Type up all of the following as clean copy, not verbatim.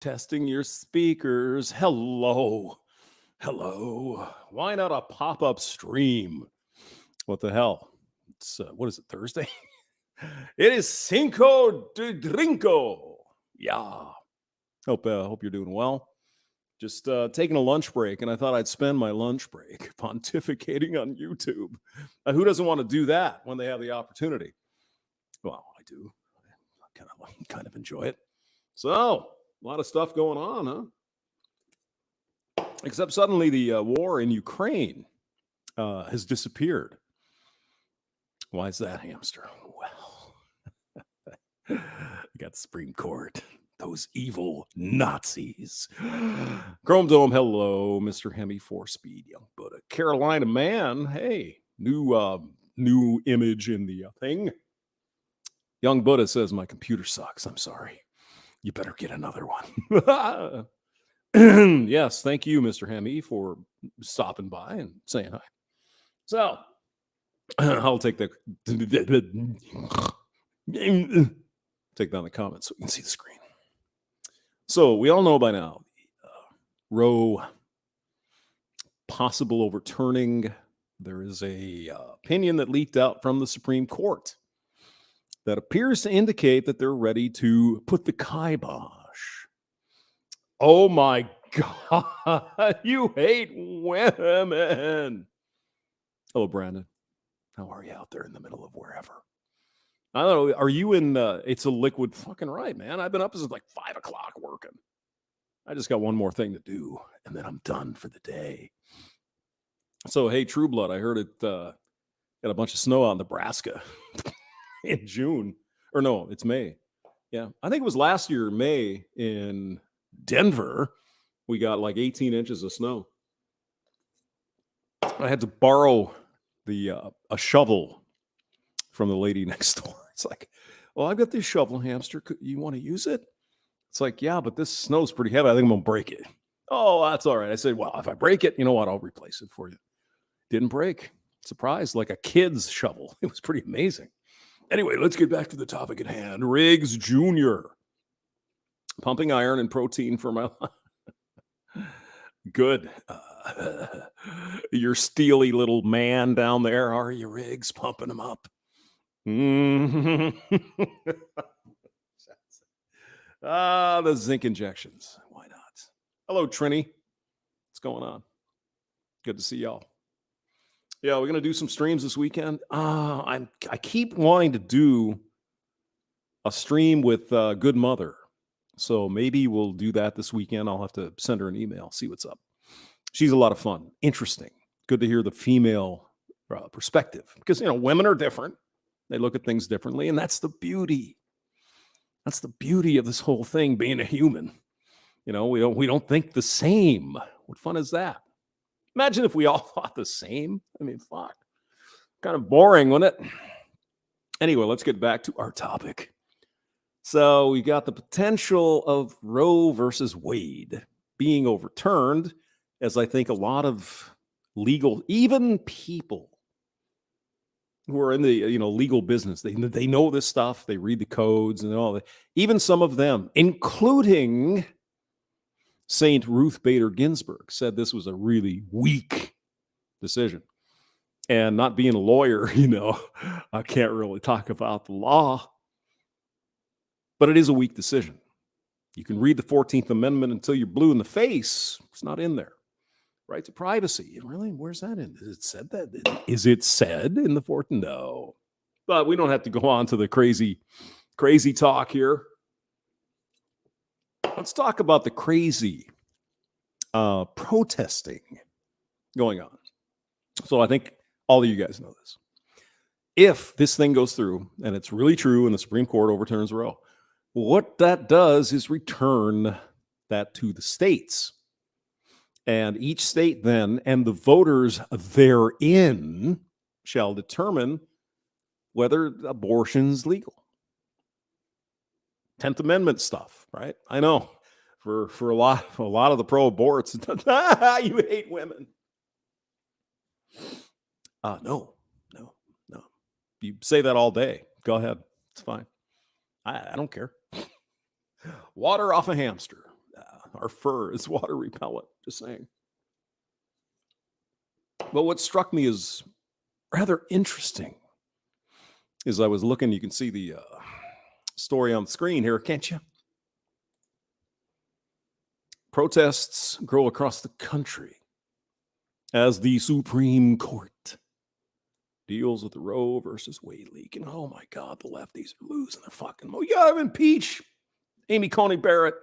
Testing your speakers. Hello. Hello. Why not a pop up stream? What the hell? It's, what is it, Thursday? It is Cinco de Drinko. Yeah. Hope you're doing well. Just taking a lunch break, and I thought I'd spend my lunch break pontificating on YouTube. Who doesn't want to do that when they have the opportunity? Well, I do. I kind of enjoy it. So, a lot of stuff going on, huh? Except suddenly the war in Ukraine has disappeared. Why is that, hamster? Well, I got the Supreme Court. Those evil Nazis. Chrome Dome, hello, Mr. Hemi 4-Speed, Young Buddha. Carolina Man, hey, new image in the thing. Young Buddha says my computer sucks. I'm sorry. You better get another one. Yes, thank you, Mr. Hemi, for stopping by and saying hi. So, I'll take that. Take down the comments so we can see the screen. So, we all know by now Roe possible overturning. There is a opinion that leaked out from the Supreme Court that appears to indicate that they're ready to put the kibosh. Oh my God, you hate women. Hello, Brandon. How are you out there in the middle of wherever? I don't know. Are you in It's a Liquid? Fucking right, man. I've been up since like 5 o'clock working. I just got one more thing to do, and then I'm done for the day. So, hey, True Blood, I heard it got a bunch of snow out in Nebraska in June. Or no, it's May. Yeah, I think it was last year, May, in Denver. We got like 18 inches of snow. I had to borrow a shovel from the lady next door. It's like, well, I've got this shovel, hamster. You want to use it? It's like, yeah, but this snow's pretty heavy. I think I'm going to break it. Oh, that's all right. I said, well, if I break it, you know what? I'll replace it for you. Didn't break. Surprised, like a kid's shovel. It was pretty amazing. Anyway, let's get back to the topic at hand. Riggs Jr. Pumping iron and protein for my life. Good. Your steely little man down there, are you, Riggs? Pumping him up. The zinc injections. Why not? Hello, Trini. What's going on? Good to see y'all. Yeah, we're gonna do some streams this weekend. I keep wanting to do a stream with Good Mother, so maybe we'll do that this weekend. I'll have to send her an email, see what's up. She's a lot of fun, interesting. Good to hear the female perspective because women are different. They look at things differently, and that's the beauty. That's the beauty of this whole thing, being a human. We don't think the same. What fun is that? Imagine if we all thought the same. I mean, fuck. Kind of boring, wouldn't it? Anyway, let's get back to our topic. So we got the potential of Roe versus Wade being overturned, as I think a lot of legal, even people who are in the legal business, they know this stuff. They read the codes and all that. Even some of them, including Saint Ruth Bader Ginsburg, said this was a really weak decision. And not being a lawyer, I can't really talk about the law, but it is a weak decision. You can read the 14th Amendment until you're blue in the face. It's not in there. Right to privacy. Really? Where's that in? Is it said that? Is it said in the 14th? No. But we don't have to go on to the crazy talk here. Let's talk about the crazy protesting going on. So I think all of you guys know this. If this thing goes through and it's really true and the Supreme Court overturns Roe, what that does is return that to the states. And each state then and the voters therein shall determine whether abortion's legal. 10th Amendment stuff, right? I know for a lot of the pro-aborts, you hate women. No. You say that all day. Go ahead. It's fine. I don't care. Water off a hamster. our fur is water repellent. Just saying. But what struck me as rather interesting is I was looking, you can see the story on the screen here, can't you? Protests grow across the country as the Supreme Court deals with the Roe versus Wade leak. And oh my God, the lefties are losing their fucking mind. You gotta impeach Amy Coney Barrett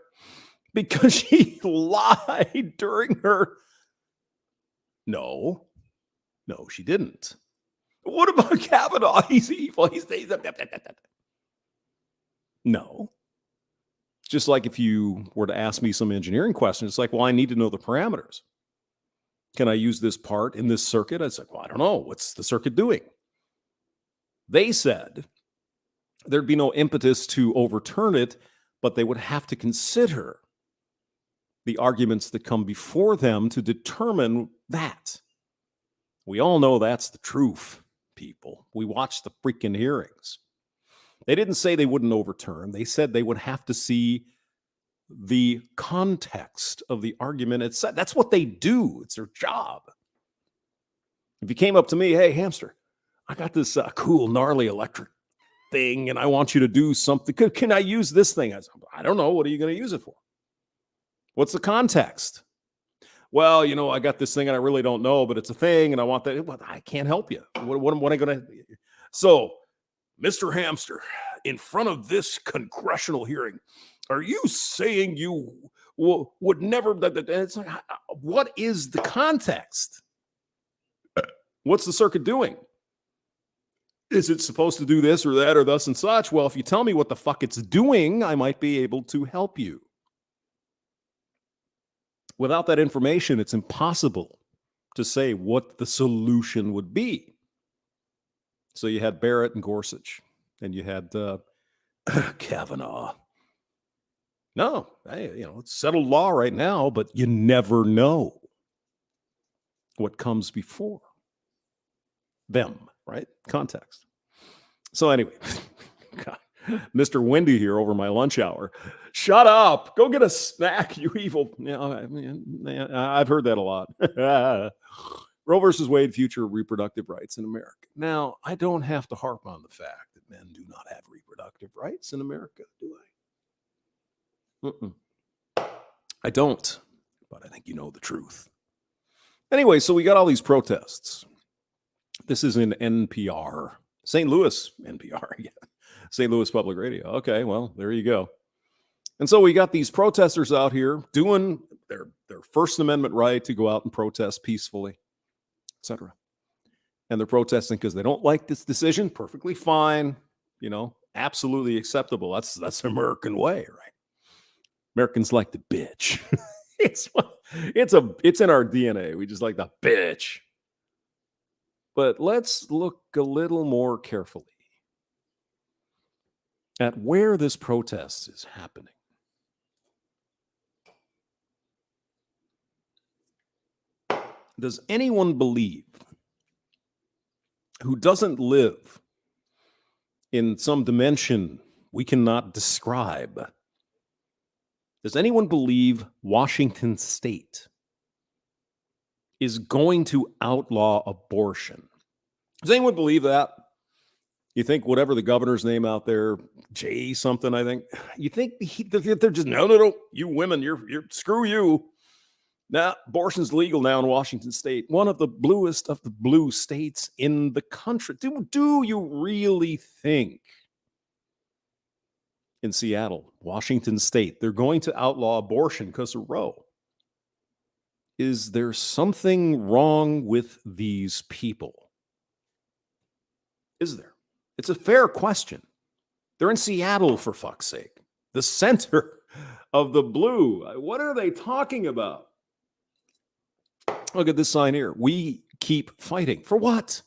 because she lied during her. No, she didn't. What about Kavanaugh? He's evil. No. It's just like if you were to ask me some engineering question, it's like, well, I need to know the parameters. Can I use this part in this circuit? I was like, well, I don't know. What's the circuit doing? They said there'd be no impetus to overturn it, but they would have to consider the arguments that come before them to determine that. We all know that's the truth, people. We watched the freaking hearings. They didn't say they wouldn't overturn. They said they would have to see the context of the argument itself. That's what they do. It's their job. If you came up to me, hey, hamster, I got this cool, gnarly electric thing, and I want you to do something. Can I use this thing? I said, I don't know. What are you going to use it for? What's the context? Well, I got this thing and I really don't know, but it's a thing and I want that. Well, I can't help you. What am I going to? So, Mr. Hamster, in front of this congressional hearing, are you saying you would never? It's like, what is the context? What's the circuit doing? Is it supposed to do this or that or thus and such? Well, if you tell me what the fuck it's doing, I might be able to help you. Without that information, it's impossible to say what the solution would be. So you had Barrett and Gorsuch, and you had Kavanaugh. No, it's settled law right now, but you never know what comes before them, right? Context. So anyway, God, Mr. Wendy here over my lunch hour. Shut up. Go get a snack, you evil. I've heard that a lot. Roe versus Wade, future reproductive rights in America. Now, I don't have to harp on the fact that men do not have reproductive rights in America, do I? I don't, but I think you know the truth. Anyway, so we got all these protests. This is in NPR, St. Louis, NPR, yeah. St. Louis Public Radio. Okay, well, there you go. And so we got these protesters out here doing their First Amendment right to go out and protest peacefully, etc. And they're protesting because they don't like this decision. Perfectly fine, absolutely acceptable. That's the American way, right? Americans like to bitch. It's in our DNA. We just like the bitch. But let's look a little more carefully at where this protest is happening. Does anyone believe who doesn't live in some dimension we cannot describe? Does anyone believe Washington State is going to outlaw abortion? Does anyone believe that? You think whatever the governor's name out there, Jay something, I think, you think they're just, no, you women, you're screw you. Now, abortion's legal now in Washington State, one of the bluest of the blue states in the country. Do you really think in Seattle, Washington State, they're going to outlaw abortion because of Roe? Is there something wrong with these people? Is there? It's a fair question. They're in Seattle, for fuck's sake, the center of the blue. What are they talking about? Look at this sign here. We keep fighting. For what?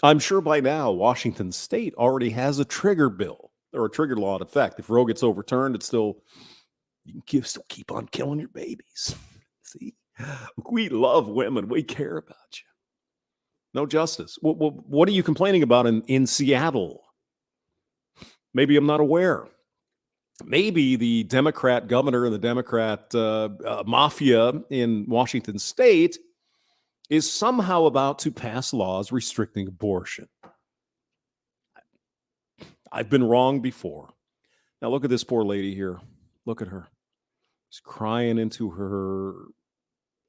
I'm sure by now Washington State already has a trigger bill or a trigger law in effect. If Roe gets overturned, you can still keep on killing your babies. See, we love women. We care about you. No justice. What are you complaining about in Seattle? Maybe I'm not aware. maybe the Democrat governor and the Democrat mafia in Washington state is somehow about to pass laws restricting abortion. I've been wrong before. Now look at this poor lady here. Look at her. She's crying into her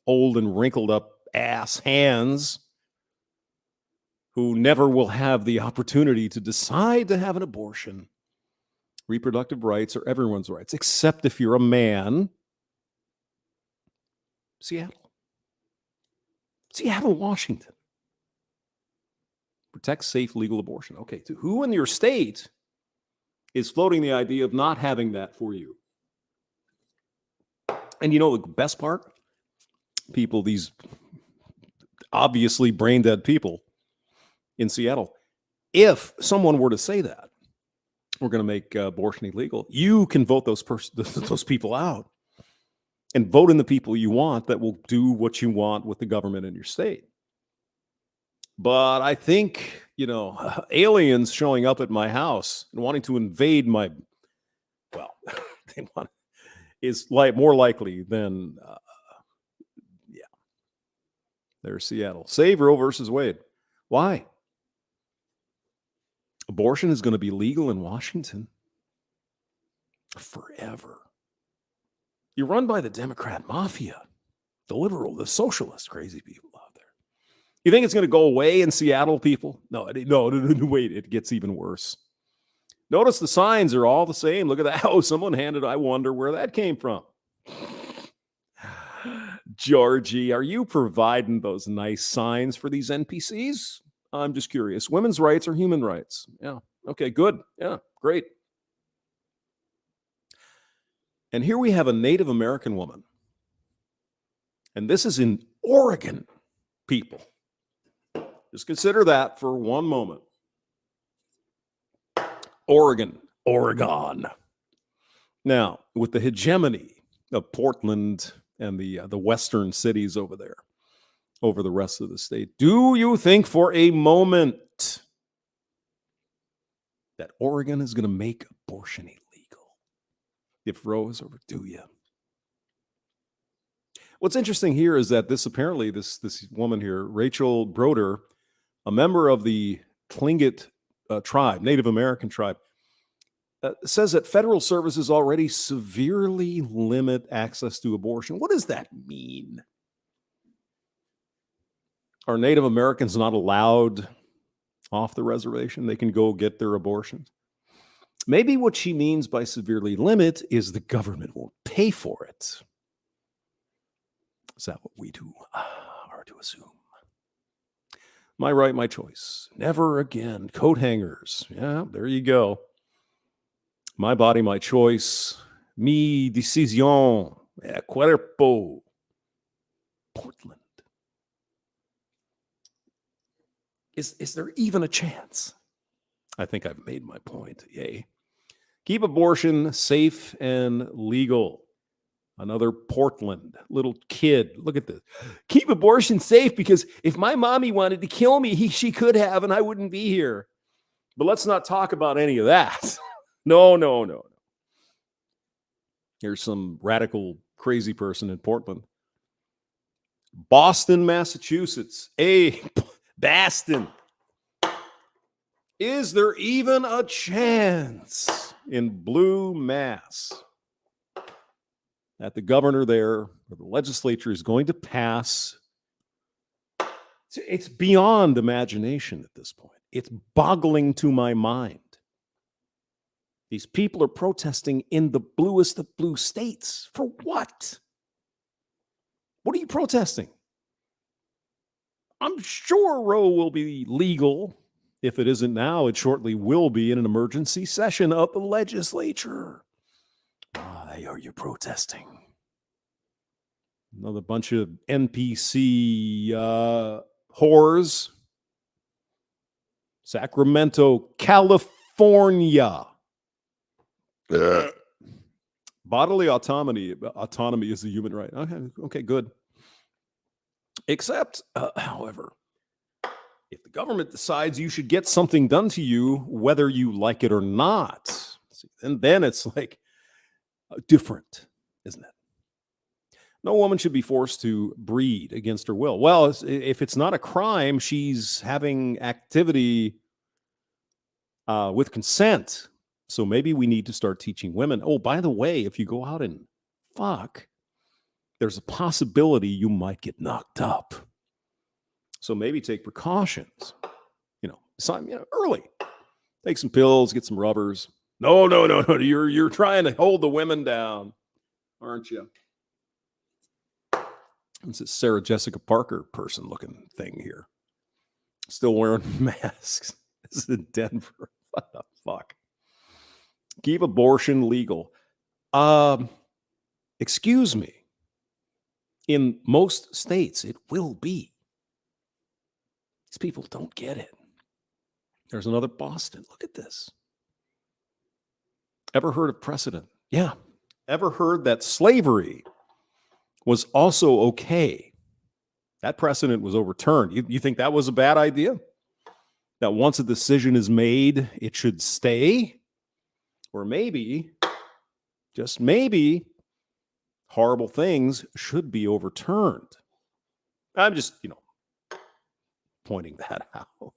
old and wrinkled up ass hands, who never will have the opportunity to decide to have an abortion. Reproductive rights are everyone's rights, except if you're a man. Seattle, Washington. Protect safe, legal abortion. Okay, so who in your state is floating the idea of not having that for you? And you know the best part? People, these obviously brain dead people in Seattle, if someone were to say that, we're going to make abortion illegal, you can vote those people out and vote in the people you want that will do what you want with the government in your state. But I think, aliens showing up at my house and wanting to invade my, is more likely than, there's Seattle. Save Roe versus Wade. Why? Abortion is going to be legal in Washington forever. You're run by the Democrat mafia, the liberal, the socialist, crazy people out there. You think it's going to go away in Seattle, people? No, wait, it gets even worse. Notice the signs are all the same. Look at that. Oh, someone handed, I wonder where that came from. Georgie, are you providing those nice signs for these NPCs? I'm just curious. Women's rights are human rights. Yeah. Okay, good. Yeah, great. And here we have a Native American woman. And this is in Oregon, people. Just consider that for one moment. Oregon. Now, with the hegemony of Portland and the western cities over there, over the rest of the state, do you think for a moment that Oregon is going to make abortion illegal if Roe is over? Do you? What's interesting here is that this woman here, Rachel Broder, a member of the Tlingit tribe, Native American tribe, says that federal services already severely limit access to abortion. What does that mean? Are Native Americans not allowed off the reservation? They can go get their abortions. Maybe what she means by severely limit is the government won't pay for it. Is that what we are to assume? My right, my choice. Never again. Coat hangers. Yeah, there you go. My body, my choice. Mi decisión. Cuerpo. Portland. Is there even a chance? I think I've made my point. Yay. Keep abortion safe and legal. Another Portland little kid. Look at this. Keep abortion safe because if my mommy wanted to kill me, she could have, and I wouldn't be here. But let's not talk about any of that. No. Here's some radical, crazy person in Portland. Boston, Massachusetts. Hey, Boston. Is there even a chance in blue mass that the governor there, or the legislature, is going to pass? It's beyond imagination at this point. It's boggling to my mind. These people are protesting in the bluest of blue states. For what? What are you protesting? I'm sure Roe will be legal. If it isn't now, it shortly will be in an emergency session of the legislature. Why are you protesting? Another bunch of NPC whores. Sacramento, California. Bodily autonomy is a human right. Okay, good. Except, however, if the government decides you should get something done to you, whether you like it or not, and then it's like, different, isn't it? No woman should be forced to breed against her will. Well, if it's not a crime, she's having activity with consent. So maybe we need to start teaching women. Oh, by the way, if you go out and fuck, there's a possibility you might get knocked up. So maybe take precautions. Early. Take some pills, get some rubbers. No. You're trying to hold the women down, aren't you? It's this Sarah Jessica Parker person looking thing here. Still wearing masks. This is in Denver. What the fuck? Keep abortion legal. Excuse me. In most states, it will be. These people don't get it. There's another Boston. Look at this. Ever heard of precedent? Yeah. Ever heard that slavery was also okay? That precedent was overturned. You think that was a bad idea? That once a decision is made, it should stay? Or maybe, just maybe, horrible things should be overturned. I'm just, pointing that out.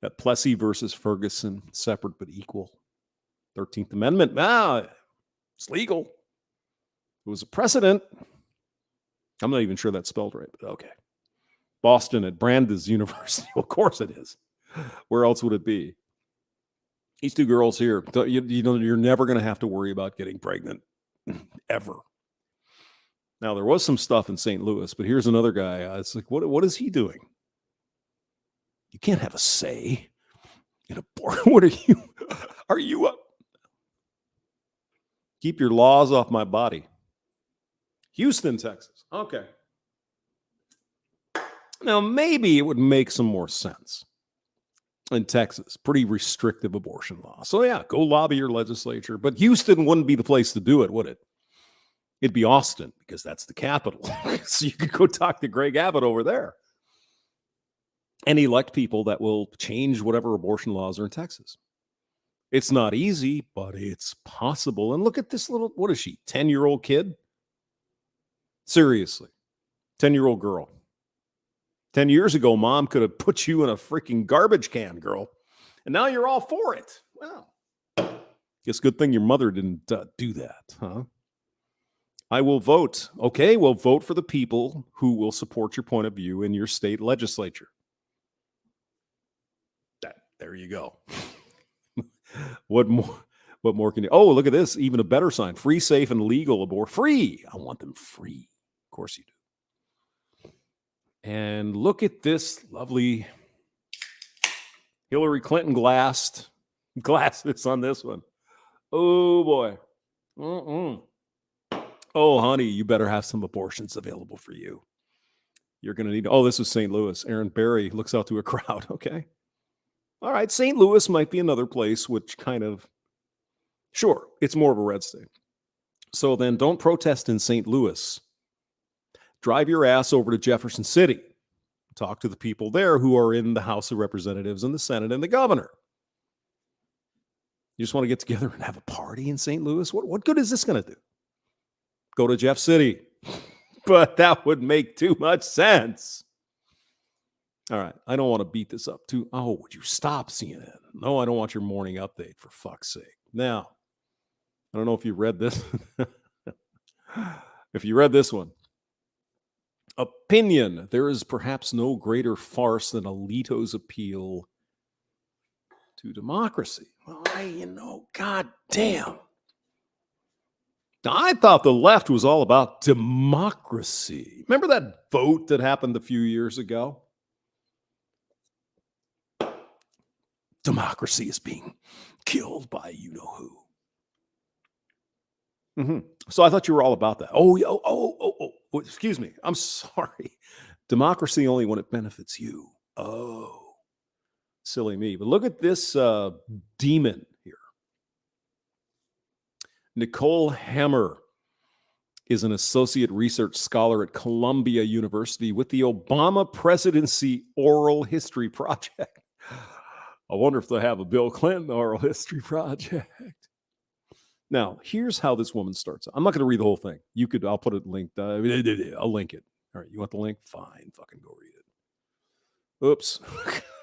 That Plessy versus Ferguson, separate but equal. 13th Amendment, it's legal. It was a precedent. I'm not even sure that's spelled right, but okay. Boston at Brandeis University. Of course it is. Where else would it be? These two girls here, you're never going to have to worry about getting pregnant, ever. Now, there was some stuff in St. Louis, but here's another guy. It's like, what is he doing? You can't have a say in abortion. What are you? Are you up? Keep your laws off my body. Houston, Texas. Okay. Now, maybe it would make some more sense in Texas. Pretty restrictive abortion law. So, yeah, go lobby your legislature. But Houston wouldn't be the place to do it, would it? It'd be Austin because that's the capital. So you could go talk to Greg Abbott over there and elect people that will change whatever abortion laws are in Texas. It's not easy, but it's possible. And look at this little, what is she, 10-year-old kid? Seriously, 10-year-old girl. 10 years ago, mom could have put you in a freaking garbage can, girl. And now you're all for it. Wow. Guess good thing your mother didn't do that, huh? I will vote. Okay, well, vote for the people who will support your point of view in your state legislature. There you go. What more can you? Oh, look at this. Even a better sign. Free, safe, and legal abortion. Free. I want them free. Of course you do. And look at this lovely Hillary Clinton glasses on this one. Oh, boy. Oh, honey, you better have some abortions available for you. You're going to need... Oh, this was St. Louis. Aaron Barry looks out to a crowd. Okay. All right. St. Louis might be another place which kind of... Sure, it's more of a red state. So then don't protest in St. Louis. Drive your ass over to Jefferson City. Talk to the people there who are in the House of Representatives and the Senate and the governor. You just want to get together and have a party in St. Louis? What good is this going to do? Go to Jeff City. But that would make too much sense. All right. I don't want to beat this up too. Oh, would you stop CNN? No, I don't want your morning update, for fuck's sake. Now, I don't know if you read this. If you read this one. Opinion. There is perhaps no greater farce than Alito's appeal to democracy. Well, God damn. Now, I thought the left was all about democracy. Remember that vote that happened a few years ago? Democracy is being killed by you-know-who. So I thought you were all about that. Oh, excuse me. I'm sorry. Democracy only when it benefits you. Oh, silly me. But look at this demon here. Nicole Hammer is an associate research scholar at Columbia University with the Obama Presidency Oral History Project. I wonder if they have a Bill Clinton Oral History Project. Now, here's how this woman starts. I'm not going to read the whole thing. I'll put it linked. I'll link it. All right. You want the link? Fine. Fucking go read it. Oops.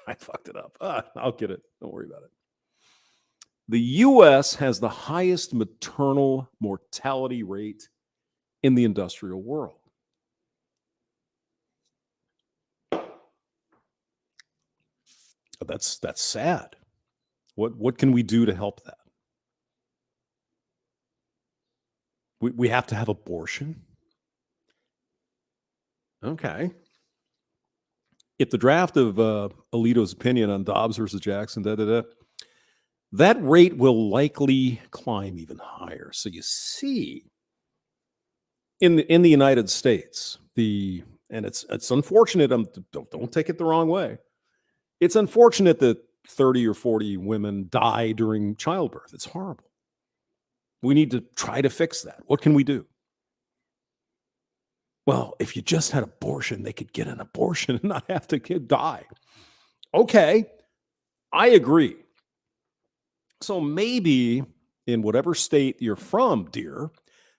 I fucked it up. I'll get it. Don't worry about it. The U.S. has the highest maternal mortality rate in the industrial world. That's sad. What can we do to help that? We have to have abortion. Okay. If the draft of Alito's opinion on Dobbs versus Jackson, that rate will likely climb even higher. So you see, in the United States, and it's unfortunate. Don't take it the wrong way. It's unfortunate that 30 or 40 women die during childbirth. It's horrible. We need to try to fix that. What can we do? Well, if you just had abortion, they could get an abortion and not have to die. Okay, I agree. So maybe in whatever state you're from, dear,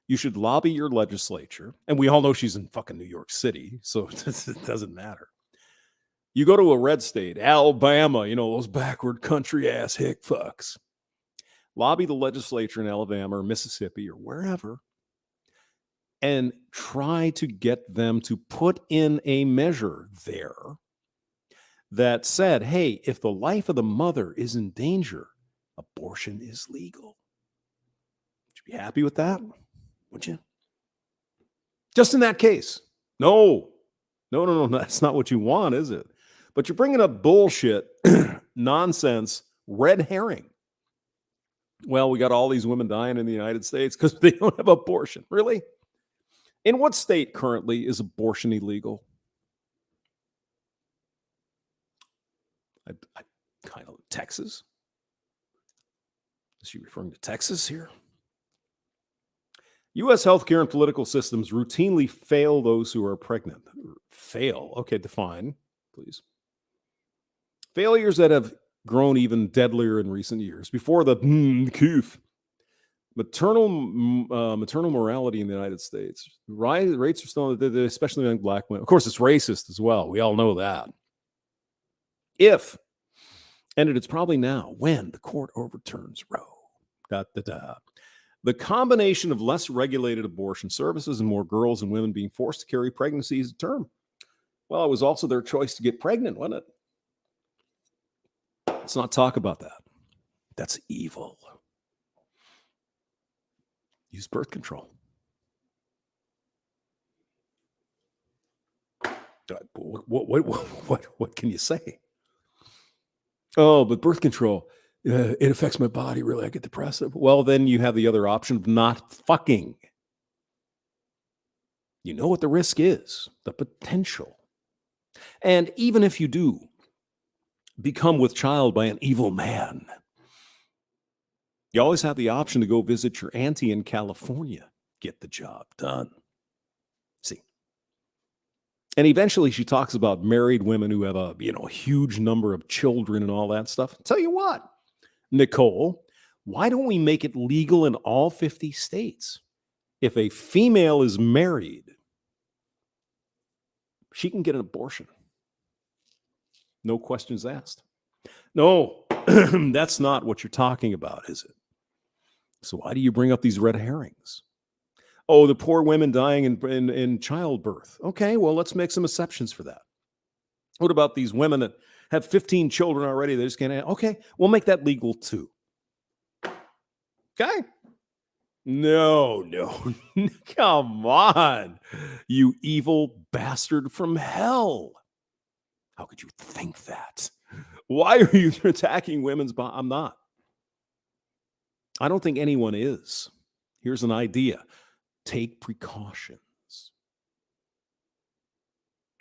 you should lobby your legislature. And we all know she's in fucking New York City, so it doesn't matter. You go to a red state, Alabama, those backward country ass hick fucks. Lobby the legislature in Alabama or Mississippi or wherever and try to get them to put in a measure there that said, hey, if the life of the mother is in danger, abortion is legal. Would you be happy with that? Would you? Just in that case. No, that's not what you want, is it? But you're bringing up bullshit, nonsense, red herring. Well, we got all these women dying in the United States because they don't have abortion. Really? In what state currently is abortion illegal? I kind of Texas. Is she referring to Texas here? U.S. healthcare and political systems routinely fail those who are pregnant. Fail. Okay, define, please. Failures that have grown even deadlier in recent years. Before the coof, maternal morality in the United States. Rates are still, especially among black women. Of course, it's racist as well. We all know that. And it's probably now, when the court overturns Roe. The combination of less regulated abortion services and more girls and women being forced to carry pregnancies to term. Well, it was also their choice to get pregnant, wasn't it? Let's not talk about that. That's evil. Use birth control. What can you say? Oh, but birth control, it affects my body. Really, I get depressed. Well, then you have the other option of not fucking. You know what the risk is, the potential. And even if you do become with child by an evil man, you always have the option to go visit your auntie in California. Get the job done. See. And eventually she talks about married women who have a huge number of children and all that stuff. Tell you what, Nicole, why don't we make it legal in all 50 states? If a female is married, she can get an abortion. No questions asked. No, that's not what you're talking about, is it? So why do you bring up these red herrings? Oh, the poor women dying in childbirth. Okay, well, let's make some exceptions for that. What about these women that have 15 children already? They just can't. Okay, we'll make that legal too. Okay? No. Come on, you evil bastard from hell. How could you think that? Why are you attacking women's bodies? I'm not. I don't think anyone is. Here's an idea. Take precautions.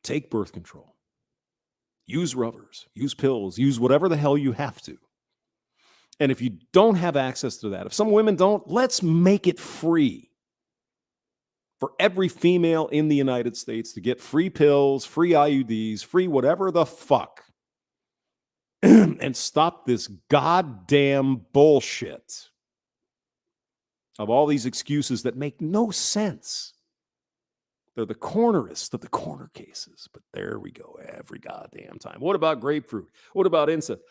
Take birth control. Use rubbers. Use pills. Use whatever the hell you have to. And if you don't have access to that, if some women don't, let's make it free for every female in the United States to get free pills, free IUDs, free whatever the fuck. And stop this goddamn bullshit. of all these excuses that make no sense. They're the cornerest of the corner cases, but there we go every goddamn time. What about grapefruit? What about incest?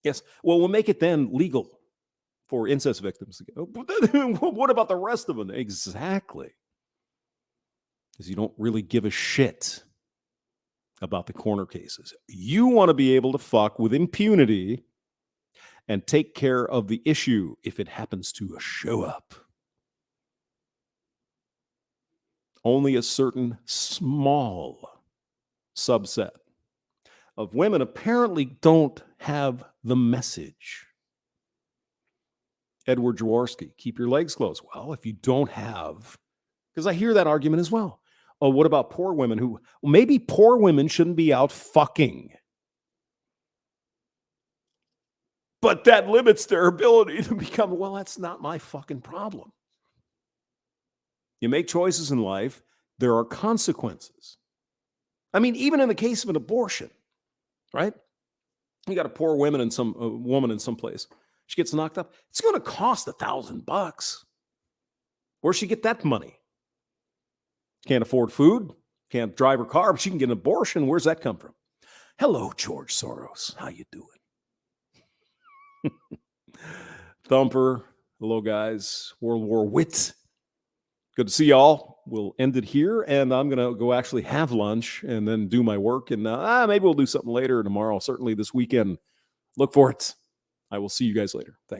Yes. Well, we'll make it then legal for incest victims. What about the rest of them? Exactly. Because you don't really give a shit about the corner cases. You want to be able to fuck with impunity and take care of the issue if it happens to show up. Only a certain small subset of women apparently don't have the message. Edward Jaworski, keep your legs closed. Well, if you don't have, because I hear that argument as well. Oh, what about poor women who, maybe poor women shouldn't be out fucking. But that limits their ability to become, well, that's not my fucking problem. You make choices in life, there are consequences. I mean, even in the case of an abortion, right? You got a poor woman in some place. She gets knocked up. It's going to cost $1,000. Where'd she get that money? Can't afford food, can't drive her car, but she can get an abortion. Where's that come from? Hello, George Soros. How you doing? Thumper. Hello, guys. World War Wit. Good to see y'all. We'll end it here, and I'm going to go actually have lunch and then do my work, and maybe we'll do something later tomorrow. Certainly this weekend. Look for it. I will see you guys later. Thanks.